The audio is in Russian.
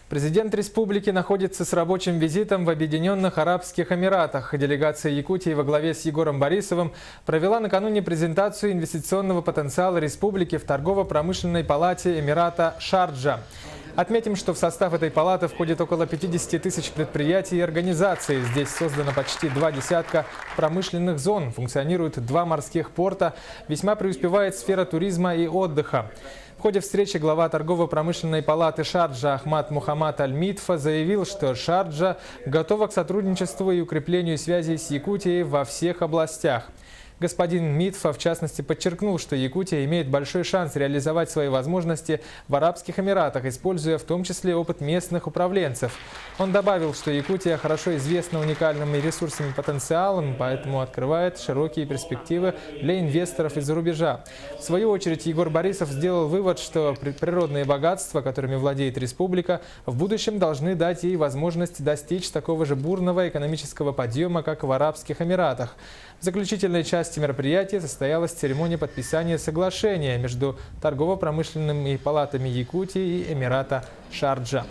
Президент республики находится с рабочим визитом в Объединенных Арабских Эмиратах. Делегация Якутии во главе с Егором Борисовым провела накануне презентацию инвестиционного потенциала республики в торгово-промышленной палате Эмирата Шарджа. Отметим, что в состав этой палаты входит около 50 тысяч предприятий и организаций. Здесь создано почти 2 десятка промышленных зон, функционируют 2 морских порта, весьма преуспевает сфера туризма и отдыха. В ходе встречи глава торгово-промышленной палаты Шарджа Ахмад Мухаммад Аль-Митфа заявил, что Шарджа готова к сотрудничеству и укреплению связей с Якутией во всех областях. Господин Митфа, в частности, подчеркнул, что Якутия имеет большой шанс реализовать свои возможности в Арабских Эмиратах, используя в том числе опыт местных управленцев. Он добавил, что Якутия хорошо известна уникальным ресурсами и потенциалом, поэтому открывает широкие перспективы для инвесторов из-за рубежа. В свою очередь, Егор Борисов сделал вывод, что природные богатства, которыми владеет республика, в будущем должны дать ей возможность достичь такого же бурного экономического подъема, как в Арабских Эмиратах. В заключительной части мероприятия состоялась церемония подписания соглашения между торгово-промышленными палатами Якутии и Эмирата Шарджа.